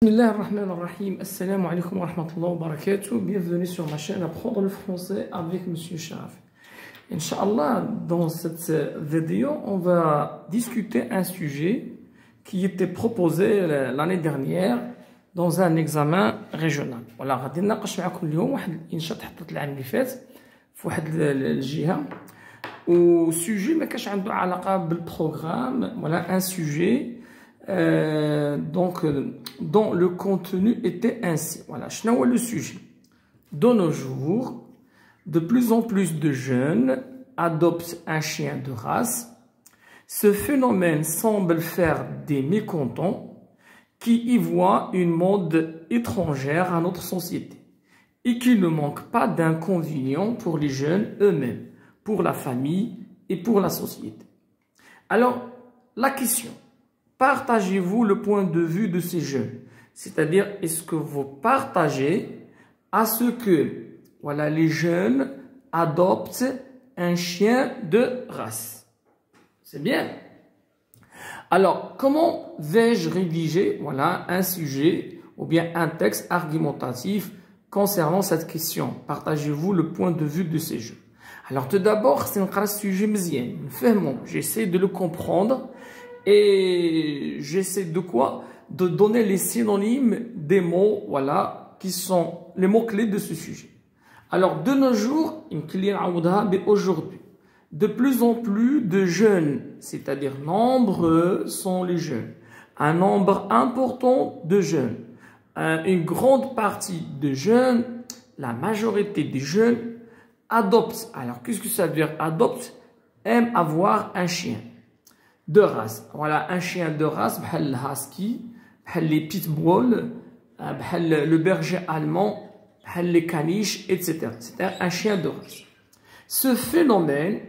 Bismillah ar-Rahman ar-Rahim. Assalamu alaikum wa rahmatullahi wa barakatuh. Bienvenue sur ma chaîne Apprendre le français avec Monsieur Sharaf. Inch'Allah, dans cette vidéo, on va discuter un sujet qui était proposé l'année dernière dans un examen régional. Voilà, غادي نناقش معكم اليوم واحد الانشاء تحطت العام اللي فات في واحد الجهة وسوجي ما كانش عنده علاقة بالبروغرام. Voilà, un sujet dont le contenu était ainsi. Voilà, شنو هو le sujet. De nos jours, de plus en plus de jeunes adoptent un chien de race. Ce phénomène semble faire des mécontents qui y voient une mode étrangère à notre société et qui ne manque pas d'inconvénients pour les jeunes eux-mêmes, pour la famille et pour la société. Alors, la question, partagez-vous le point de vue de ces jeunes? C'est-à-dire, est-ce que vous partagez à ce que voilà, les jeunes adoptent un chien de race? C'est bien. Alors, comment vais-je rédiger voilà, un sujet ou bien un texte argumentatif concernant cette question? Partagez-vous le point de vue de ces jeunes? Alors, tout d'abord, c'est un sujet mzien. J'essaie de le comprendre et j'essaie de quoi? De donner les synonymes des mots, voilà, qui sont les mots-clés de ce sujet. Alors, de nos jours, aujourd'hui, de plus en plus de jeunes, c'est-à-dire nombreux sont les jeunes, un nombre important de jeunes, une grande partie de jeunes, la majorité des jeunes adoptent. Alors, qu'est-ce que ça veut dire? Adoptent, aiment avoir un chien de race. Voilà, un chien de race, bhal le husky, bhal les pitbulls, bhal le berger allemand, bhal les caniches, etc. C'est un chien de race. Ce phénomène,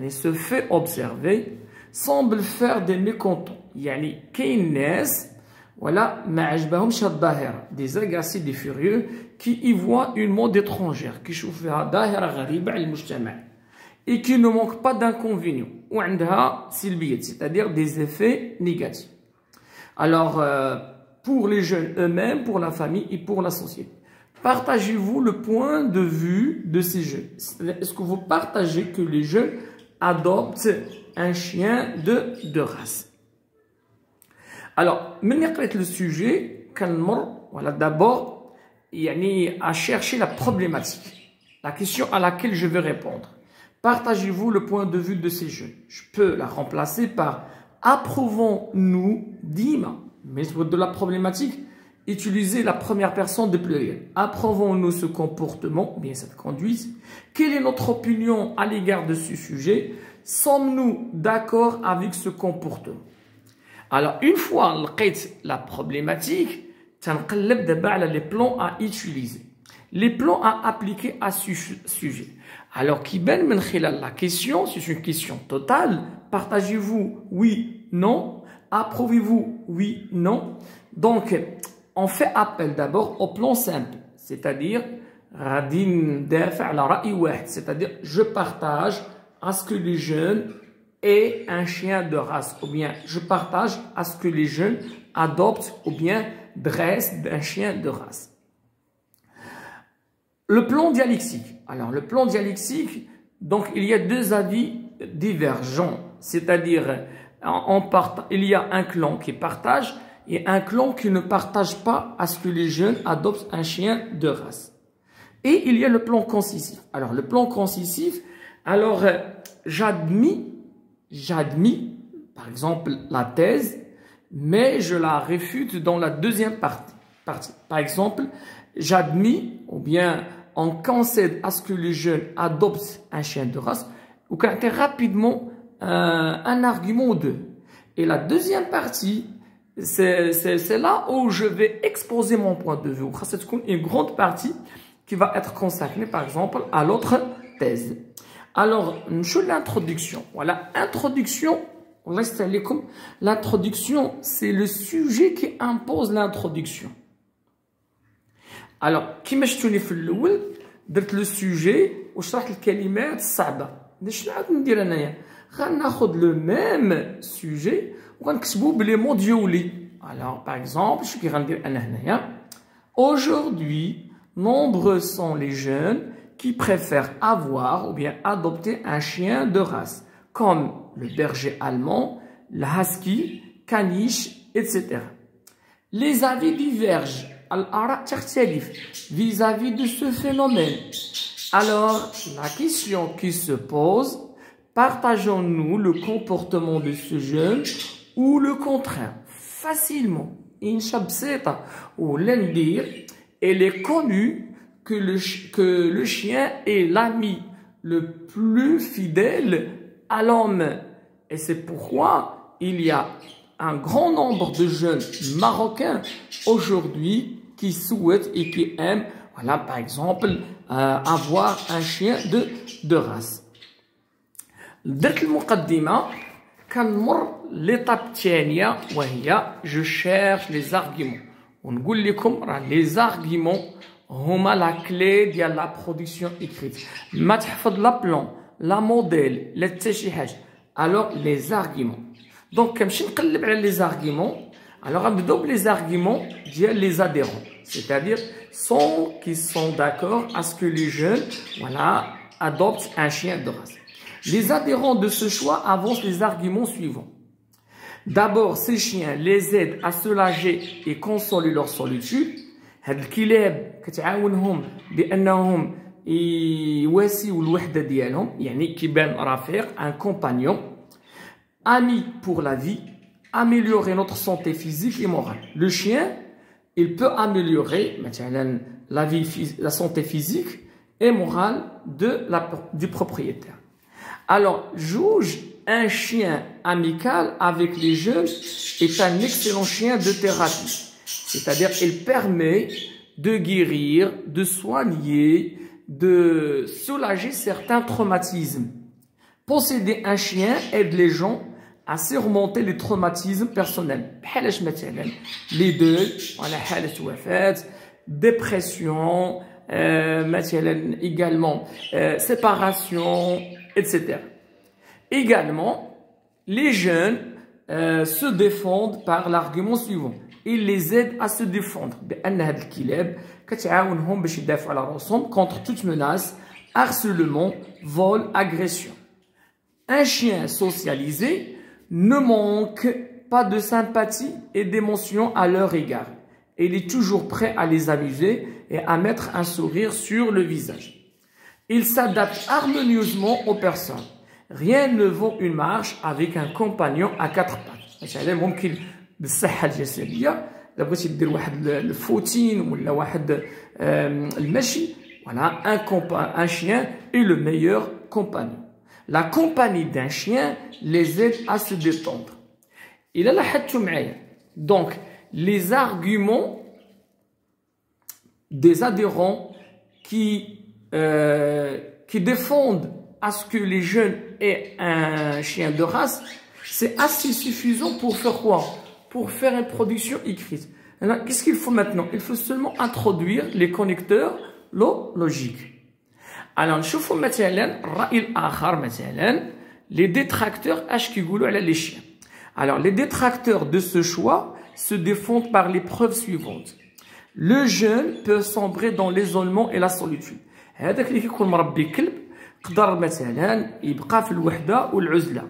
ce fait observé, semble faire des mécontents. كاين ناس voilà, ما عجبهمش الظاهرة, des agacés, des furieux qui y voient une mode étrangère, qui يشوفوا فيها ظاهرة غريبة على المجتمع et qui ne manque pas d'inconvénients, ou عندها سلبيات, c'est-à-dire des effets négatifs. Alors, pour les jeunes eux-mêmes, pour la famille et pour la société, partagez-vous le point de vue de ces jeunes? Est-ce que vous partagez que les jeunes adoptent un chien de race? Alors, من قريت le sujet, voilà, d'abord, à chercher la problématique, la question à laquelle je vais répondre. Partagez-vous le point de vue de ces jeunes? Je peux la remplacer par approuvons-nous Dima, mais de la problématique, utilisez la première personne de pluriel. Approuvons-nous ce comportement, bien cette conduite? Quelle est notre opinion à l'égard de ce sujet? Sommes-nous d'accord avec ce comportement? Alors, une fois la problématique, تنقلب دابا على les plans à utiliser, les plans à appliquer à ce sujet. Alors, qui ben من خلال la question, c'est une question totale. Partagez-vous? Oui, non. Approuvez-vous? Oui, non. Donc, on fait appel d'abord au plan simple, c'est-à-dire c'est-à-dire je partage à ce que les jeunes aient un chien de race, ou bien je partage à ce que les jeunes adoptent ou bien dressent un chien de race. Le plan dialectique. Alors, le plan dialectique, donc il y a deux avis divergents, c'est-à-dire il y a un clan qui partage et un clan qui ne partage pas à ce que les jeunes adoptent un chien de race. Et il y a le plan concisif. Alors, le plan concisif, alors j'admis, par exemple, la thèse, mais je la réfute dans la deuxième partie. Par exemple, j'admis, ou bien on concède à ce que les jeunes adoptent un chien de race, ou qu'on ait rapidement un argument ou deux. Et la deuxième partie, c'est là où je vais exposer mon point de vue. C'est une grande partie qui va être consacrée, par exemple, à l'autre thèse. Alors, l'introduction. Voilà, introduction. L'introduction, c'est le sujet qui impose l'introduction. Alors, كيما شفتوني في الأول درت لو سوجي وشرحت الكلمات الصعبة. شنو عاد ندير أنايا؟ غناخد لو ميم سوجي وغنكتبو بلي مو ديولي. Alors, par exemple, je vais dire aujourd'hui, nombreux sont les jeunes qui préfèrent avoir ou bien adopter un chien de race, comme le berger allemand, le husky, caniche, etc. Les avis divergent vis-à-vis de ce phénomène. Alors, la question qui se pose, partageons-nous le comportement de ce jeune ou le contraire? Facilement. Inshabseta ou l'endir, elle est connue que le chien est l'ami le plus fidèle à l'homme. Et c'est pourquoi il y a un grand nombre de jeunes marocains aujourd'hui qui souhaitent et qui aiment, voilà, par exemple, avoir un chien de race. درت المقدمة كنمر l'étape الثانية وهي je cherche les arguments ونقول لكم راه les arguments هما la clé ديال la production écrite ما تحفظ لا بلان لا موديل لا حتى شي حاجة alors les arguments donc كنمشي نقلب على les arguments alors غنبداو les arguments ديال les adhérents c'est-à-dire ceux qui sont d'accord à ce que les jeunes voilà adoptent un chien de race. Les adhérents de ce choix avancent les arguments suivants. D'abord, ces chiens les aident à soulager et consoler leur solitude. هاد الكلاب كتعاونهم بأنهم يواسيو الوحدة ديالهم يعني كيبان رفيق un compagnon. Ami pour la vie, améliorer notre santé physique et morale. Le chien, il peut améliorer مثلا la santé physique et morale du propriétaire. Alors, juge un chien amical avec les jeunes est un excellent chien de thérapie. C'est-à-dire, il permet de guérir, de soigner, de soulager certains traumatismes. Posséder un chien aide les gens à surmonter les traumatismes personnels. Les deuils, dépression, également séparation, etc. Également, les jeunes se défendent par l'argument suivant. Ils les aident à se défendre. Contre toute menace, harcèlement, vol, agression. Un chien socialisé ne manque pas de sympathie et d'émotion à leur égard. Il est toujours prêt à les amuser et à mettre un sourire sur le visage. Il s'adapte harmonieusement aux personnes. Rien ne vaut une marche avec un compagnon à quatre pattes. مثلا ممكن بالصحة الجسدية إذا بغيتي دير واحد الفوتين ولا واحد المشي voilà un chien est le meilleur compagnon. La compagnie d'un chien les aide à se détendre. إلا لاحظتوا معايا donc les arguments des adhérents qui défendent à ce que les jeunes aient un chien de race, c'est assez suffisant pour faire quoi? Pour faire une production écrite. Qu'est-ce qu'il faut maintenant? Il faut seulement introduire les connecteurs logiques. Alors, نشوفوا مثلا الرأي الآخر مثلا les détracteurs اش كيقولوا على les chiens. Alors, les détracteurs de ce choix se défendent par les preuves suivantes. Le jeune peut sombrer dans l'isolement et la solitude. هذاك اللي كيكون مربي كلب قدر مثلا يبقى في الوحده والعزله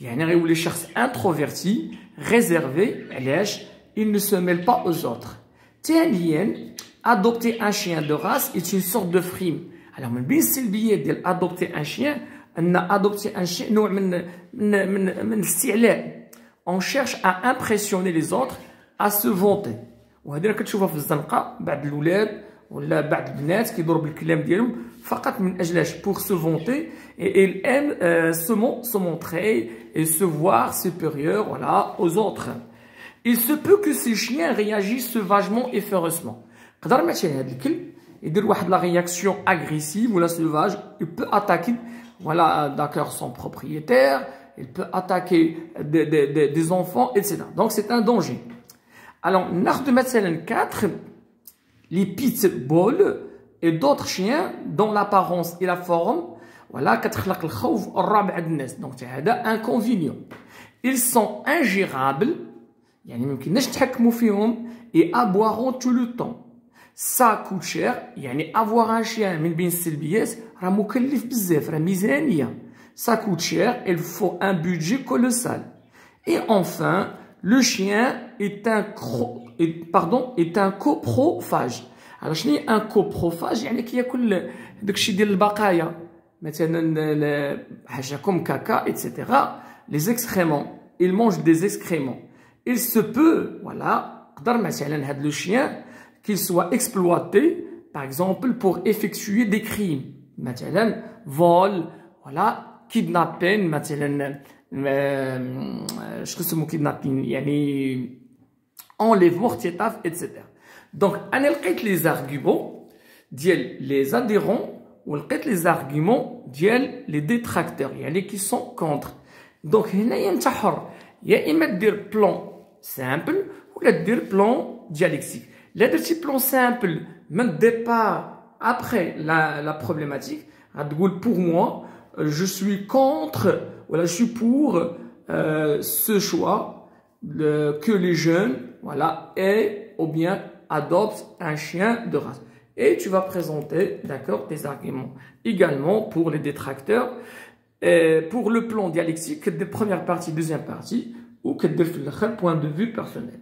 يعني غيولي شخص introverti réservé علاش il ne se mêle pas aux autres. ثانيا adopter un chien de race est une sorte de frime. alors من بين السلبيات ديال adopter un chien ان adopter un chien نوع من الاستعلاء. On cherche à impressionner les autres, à se vanter. وهذه كتشوفها في الزنقه بعض الاولاد ولا بعض البنات كيضرب الكلام ديالهم فقط من اجلاش pour se vanter et ils aiment se montrer et se voir supérieur voilà aux autres. Il se peut que ces chiens réagissent sauvagement et férocement. قدر مثلا هذا الكلب يدير واحد la réaction agressive ou la sauvage, il peut attaquer voilà d'accord son propriétaire, il peut attaquer des enfants etc. Donc c'est un danger. Alors ناخذ مثلا 4 les pitbulls et d'autres chiens dont l'apparence et la forme voilà كتخلق الخوف والرعب عند الناس. Donc هذا inconvénient. Ils sont ingérables يعني ما يمكنناش نتحكموا فيهم et aboieront tout le temps. Ça coûte cher. يعني avoir un chien من بين السلبيات راه مكلف بزاف راه ميزانية. Ça coûte cher, il faut un budget colossal. Et enfin, le chien est un coprophage. Alors, شنو هي un coprophage؟ يعني كياكل داكشي ديال البقايا مثلا حاجة comme caca, etc. Les excréments. Il mange des excréments. Il se peut, voilà, قدر مثلا هاد le chien qu'il soit exploité, par exemple, pour effectuer des crimes. مثلا vol, voilà, kidnapping, مثلا شنو اسمو kidnapping يعني enlèvement, اختطاف, etc. Donc, أنا لقيت les arguments ديال les adhérents ولقيت les arguments ديال les détracteurs يعني qui sont contre. Donc, هنايا انت حر يا إما دير plan simple ولا دير plan dialectique. لا درتي plan simple من départ après la problématique غتقول pour moi je suis contre voilà je suis pour ce choix que les jeunes voilà aient ou bien adoptent un chien de race. Et tu vas présenter, d'accord, des arguments. Également pour les détracteurs, pour le plan dialectique, que des premières parties, deuxième partie, ou que des point de vue personnel.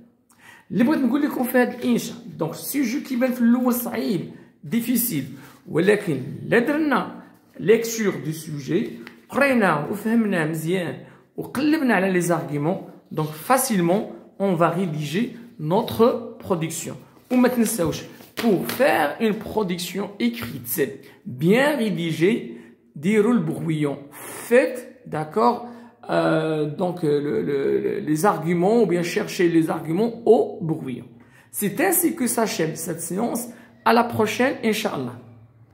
Les بغيت نقول لكم في هذا الانشاء دونك السوجي كيبان في الاول صعيب ديفيسيل ولكن لا درنا ليكتور دو سوجي قريناه وفهمناه مزيان وقلبنا على لي زارغيمون دونك فاسيلمون اون va rédiger notre production. وما تنساوش pour faire une production écrite bien rédigée ديروا البرويون faites d'accord donc les arguments ou bien chercher les arguments au brouillon. C'est ainsi que s'achève cette séance. À la prochaine, Inch'Allah.